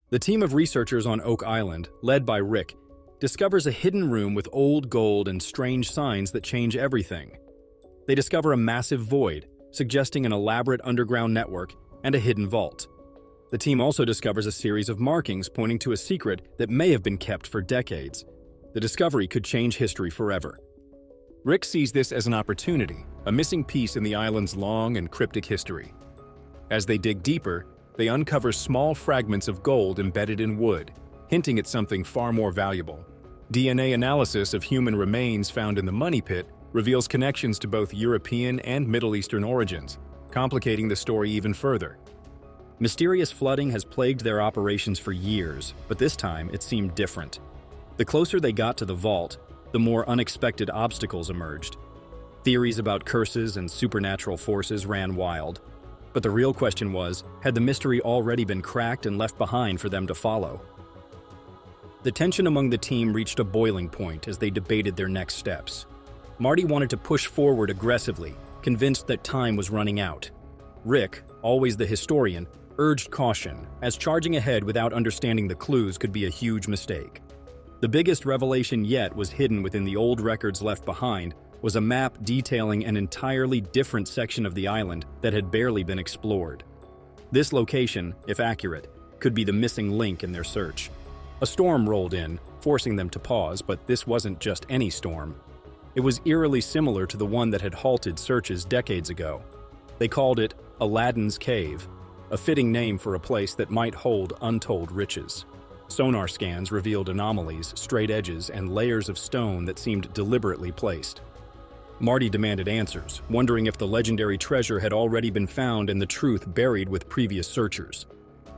The team of researchers on Oak Island, led by Rick, discovers a hidden room with old gold and strange signs that change everything. They discover a massive void, suggesting an elaborate underground network and a hidden vault. The team also discovers a series of markings pointing to a secret that may have been kept for decades. The discovery could change history forever. Rick sees this as an opportunity, a missing piece in the island's long and cryptic history. As they dig deeper, they uncover small fragments of gold embedded in wood, hinting at something far more valuable. DNA analysis of human remains found in the money pit reveals connections to both European and Middle Eastern origins, complicating the story even further. Mysterious flooding has plagued their operations for years, but this time it seemed different. The closer they got to the vault, the more unexpected obstacles emerged. Theories about curses and supernatural forces ran wild. But the real question was, had the mystery already been cracked and left behind for them to follow? The tension among the team reached a boiling point as they debated their next steps. Marty wanted to push forward aggressively, convinced that time was running out. Rick, always the historian, urged caution, as charging ahead without understanding the clues could be a huge mistake. The biggest revelation yet was hidden within the old records left behind, was a map detailing an entirely different section of the island that had barely been explored. This location, if accurate, could be the missing link in their search. A storm rolled in, forcing them to pause, but this wasn't just any storm. It was eerily similar to the one that had halted searches decades ago. They called it Aladdin's Cave, a fitting name for a place that might hold untold riches. Sonar scans revealed anomalies, straight edges, and layers of stone that seemed deliberately placed. Marty demanded answers, wondering if the legendary treasure had already been found and the truth buried with previous searchers.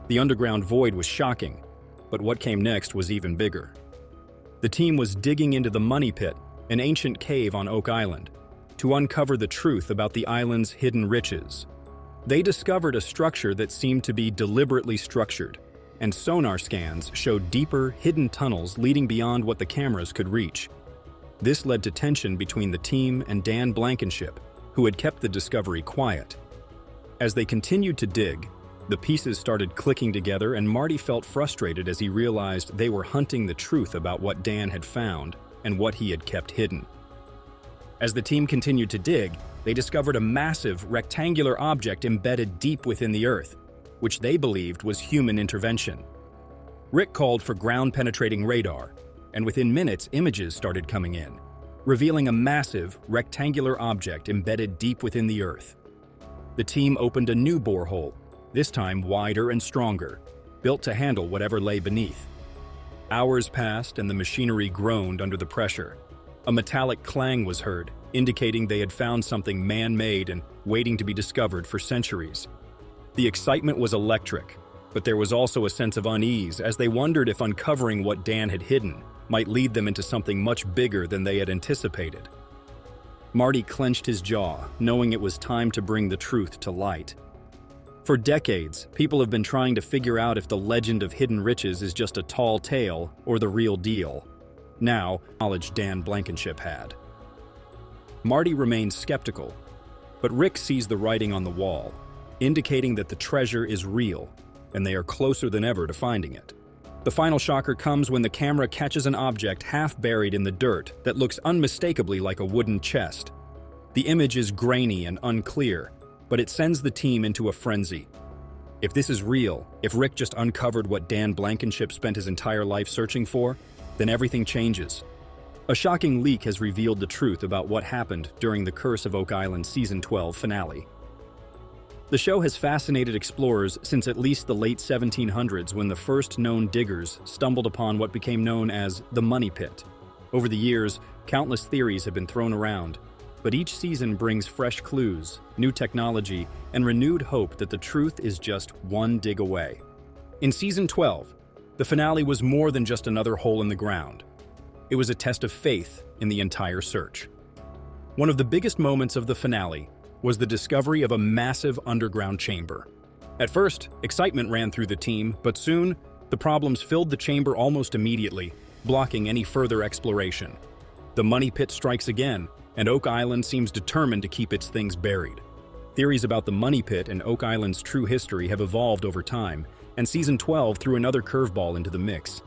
The underground void was shocking, but what came next was even bigger. The team was digging into the Money Pit, an ancient cave on Oak Island, to uncover the truth about the island's hidden riches. They discovered a structure that seemed to be deliberately structured, and sonar scans showed deeper, hidden tunnels leading beyond what the cameras could reach. This led to tension between the team and Dan Blankenship, who had kept the discovery quiet. As they continued to dig, the pieces started clicking together, and Marty felt frustrated as he realized they were hunting the truth about what Dan had found and what he had kept hidden. As the team continued to dig, they discovered a massive, rectangular object embedded deep within the earth, which they believed was human intervention. Rick called for ground-penetrating radar, and within minutes, images started coming in, revealing a massive, rectangular object embedded deep within the earth. The team opened a new borehole, this time wider and stronger, built to handle whatever lay beneath. Hours passed and the machinery groaned under the pressure. A metallic clang was heard, indicating they had found something man-made and waiting to be discovered for centuries. The excitement was electric, but there was also a sense of unease as they wondered if uncovering what Dan had hidden might lead them into something much bigger than they had anticipated. Marty clenched his jaw, knowing it was time to bring the truth to light. For decades, people have been trying to figure out if the legend of hidden riches is just a tall tale or the real deal. Now, knowledge Dan Blankenship had. Marty remains skeptical, but Rick sees the writing on the wall, indicating that the treasure is real, and they are closer than ever to finding it. The final shocker comes when the camera catches an object half buried in the dirt that looks unmistakably like a wooden chest. The image is grainy and unclear, but it sends the team into a frenzy. If this is real, if Rick just uncovered what Dan Blankenship spent his entire life searching for, then everything changes. A shocking leak has revealed the truth about what happened during the Curse of Oak Island Season 12 finale. The show has fascinated explorers since at least the late 1700s, when the first known diggers stumbled upon what became known as the Money Pit. Over the years, countless theories have been thrown around, but each season brings fresh clues, new technology, and renewed hope that the truth is just one dig away. In Season 12, the finale was more than just another hole in the ground. It was a test of faith in the entire search. One of the biggest moments of the finale was the discovery of a massive underground chamber. At first, excitement ran through the team, but soon, the problems filled the chamber almost immediately, blocking any further exploration. The Money Pit strikes again, and Oak Island seems determined to keep its things buried. Theories about the Money Pit and Oak Island's true history have evolved over time, and Season 12 threw another curveball into the mix.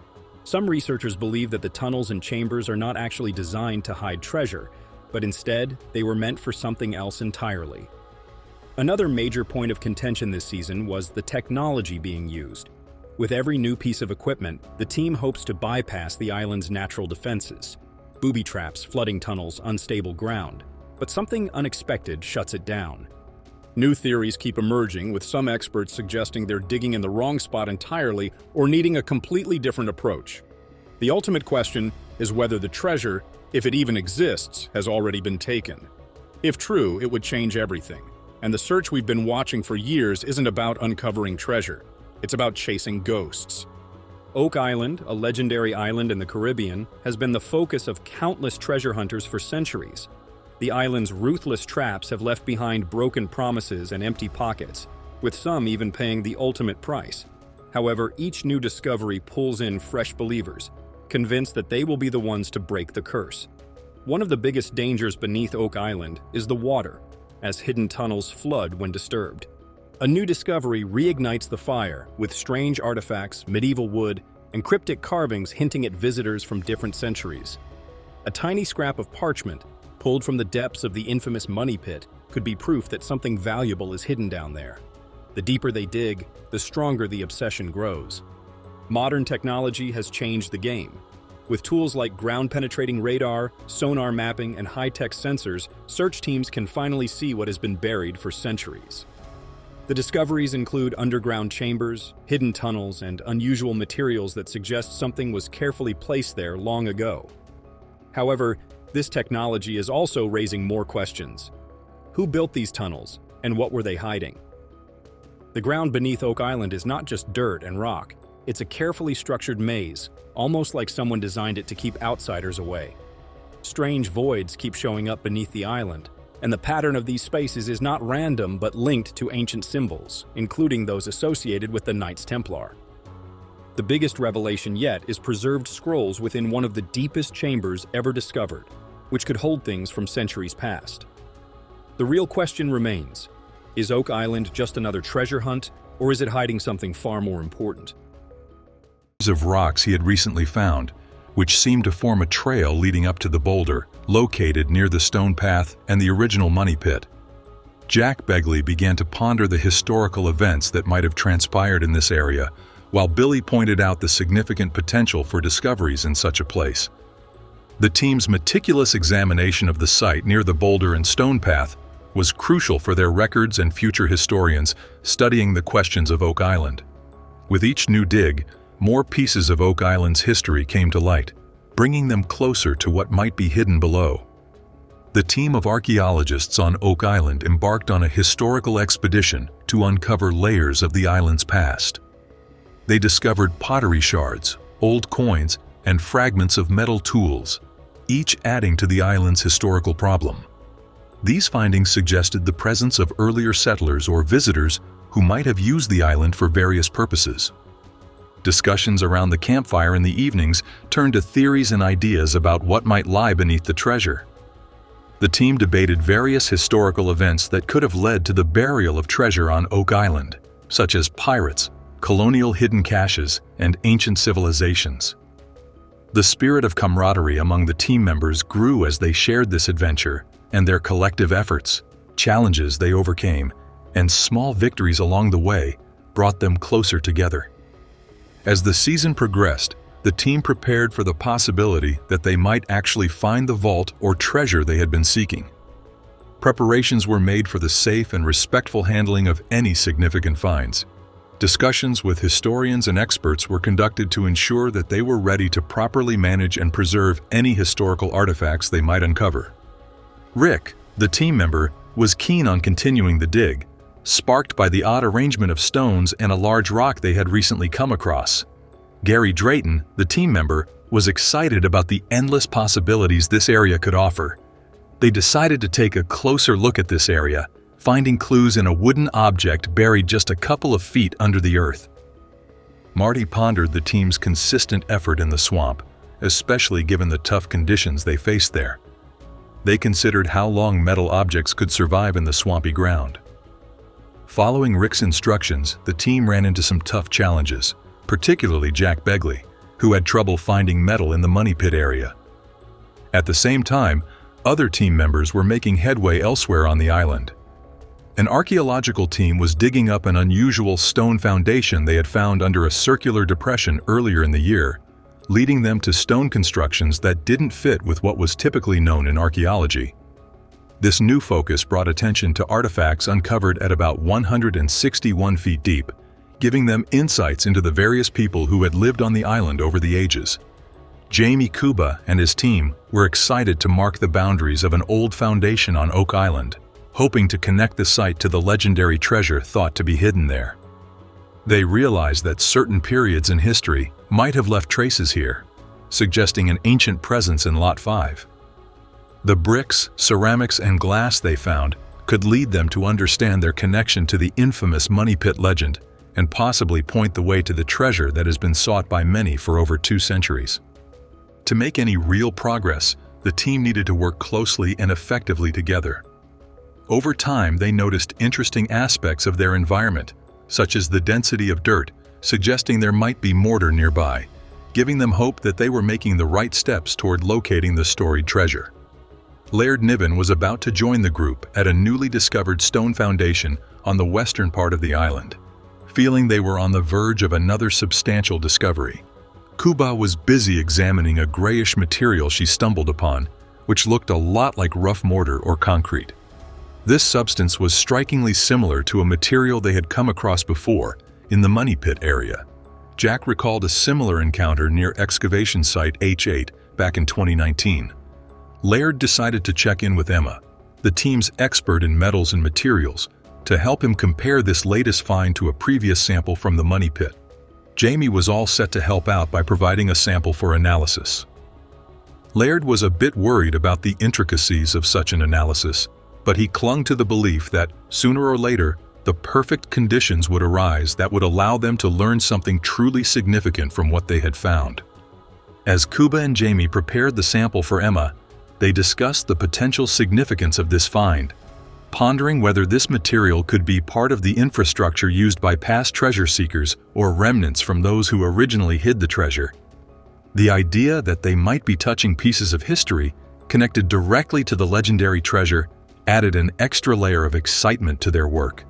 Some researchers believe that the tunnels and chambers are not actually designed to hide treasure, but instead, they were meant for something else entirely. Another major point of contention this season was the technology being used. With every new piece of equipment, the team hopes to bypass the island's natural defenses: booby traps, flooding tunnels, unstable ground. But something unexpected shuts it down. New theories keep emerging, with some experts suggesting they're digging in the wrong spot entirely or needing a completely different approach. The ultimate question is whether the treasure, if it even exists, has already been taken. If true, it would change everything. And the search we've been watching for years isn't about uncovering treasure. It's about chasing ghosts. Oak Island, a legendary island in the Caribbean, has been the focus of countless treasure hunters for centuries. The island's ruthless traps have left behind broken promises and empty pockets, with some even paying the ultimate price. However, each new discovery pulls in fresh believers, convinced that they will be the ones to break the curse. One of the biggest dangers beneath Oak Island is the water, as hidden tunnels flood when disturbed. A new discovery reignites the fire, with strange artifacts, medieval wood, and cryptic carvings hinting at visitors from different centuries. A tiny scrap of parchment, pulled from the depths of the infamous Money Pit, could be proof that something valuable is hidden down there. The deeper they dig, the stronger the obsession grows. Modern technology has changed the game. With tools like ground-penetrating radar, sonar mapping, and high-tech sensors, search teams can finally see what has been buried for centuries. The discoveries include underground chambers, hidden tunnels, and unusual materials that suggest something was carefully placed there long ago. However, this technology is also raising more questions. Who built these tunnels, and what were they hiding? The ground beneath Oak Island is not just dirt and rock. It's a carefully structured maze, almost like someone designed it to keep outsiders away. Strange voids keep showing up beneath the island, and the pattern of these spaces is not random but linked to ancient symbols, including those associated with the Knights Templar. The biggest revelation yet is preserved scrolls within one of the deepest chambers ever discovered, which could hold things from centuries past. The real question remains: is Oak Island just another treasure hunt, or is it hiding something far more important? Of rocks he had recently found, which seemed to form a trail leading up to the boulder, located near the stone path and the original Money Pit. Jack Begley began to ponder the historical events that might have transpired in this area, while Billy pointed out the significant potential for discoveries in such a place. The team's meticulous examination of the site near the boulder and stone path was crucial for their records and future historians studying the questions of Oak Island. With each new dig, more pieces of Oak Island's history came to light, bringing them closer to what might be hidden below. The team of archaeologists on Oak Island embarked on a historical expedition to uncover layers of the island's past. They discovered pottery shards, old coins, and fragments of metal tools, each adding to the island's historical problem. These findings suggested the presence of earlier settlers or visitors who might have used the island for various purposes. Discussions around the campfire in the evenings turned to theories and ideas about what might lie beneath the treasure. The team debated various historical events that could have led to the burial of treasure on Oak Island, such as pirates, colonial hidden caches, and ancient civilizations. The spirit of camaraderie among the team members grew as they shared this adventure, and their collective efforts, challenges they overcame, and small victories along the way brought them closer together. As the season progressed, the team prepared for the possibility that they might actually find the vault or treasure they had been seeking. Preparations were made for the safe and respectful handling of any significant finds. Discussions with historians and experts were conducted to ensure that they were ready to properly manage and preserve any historical artifacts they might uncover. Rick, the team member, was keen on continuing the dig, sparked by the odd arrangement of stones and a large rock they had recently come across. Gary Drayton, the team member, was excited about the endless possibilities this area could offer. They decided to take a closer look at this area, finding clues in a wooden object buried just a couple of feet under the earth. Marty pondered the team's consistent effort in the swamp, especially given the tough conditions they faced there. They considered how long metal objects could survive in the swampy ground. Following Rick's instructions, the team ran into some tough challenges, particularly Jack Begley, who had trouble finding metal in the money pit area. At the same time, other team members were making headway elsewhere on the island. An archaeological team was digging up an unusual stone foundation they had found under a circular depression earlier in the year, leading them to stone constructions that didn't fit with what was typically known in archaeology. This new focus brought attention to artifacts uncovered at about 161 feet deep, giving them insights into the various people who had lived on the island over the ages. Jamie Kuba and his team were excited to mark the boundaries of an old foundation on Oak Island, hoping to connect the site to the legendary treasure thought to be hidden there. They realized that certain periods in history might have left traces here, suggesting an ancient presence in Lot 5. The bricks, ceramics, and glass they found could lead them to understand their connection to the infamous Money Pit legend and possibly point the way to the treasure that has been sought by many for over 2 centuries. To make any real progress, the team needed to work closely and effectively together. Over time, they noticed interesting aspects of their environment, such as the density of dirt, suggesting there might be mortar nearby, giving them hope that they were making the right steps toward locating the storied treasure. Laird Niven was about to join the group at a newly discovered stone foundation on the western part of the island, feeling they were on the verge of another substantial discovery. Kuba was busy examining a grayish material she stumbled upon, which looked a lot like rough mortar or concrete. This substance was strikingly similar to a material they had come across before in the Money Pit area. Jack recalled a similar encounter near excavation site H8 back in 2019. Laird decided to check in with Emma, the team's expert in metals and materials, to help him compare this latest find to a previous sample from the Money Pit. Jamie was all set to help out by providing a sample for analysis. Laird was a bit worried about the intricacies of such an analysis, but he clung to the belief that, sooner or later, the perfect conditions would arise that would allow them to learn something truly significant from what they had found. As Kuba and Jamie prepared the sample for Emma, they discussed the potential significance of this find, pondering whether this material could be part of the infrastructure used by past treasure seekers or remnants from those who originally hid the treasure. The idea that they might be touching pieces of history connected directly to the legendary treasure added an extra layer of excitement to their work.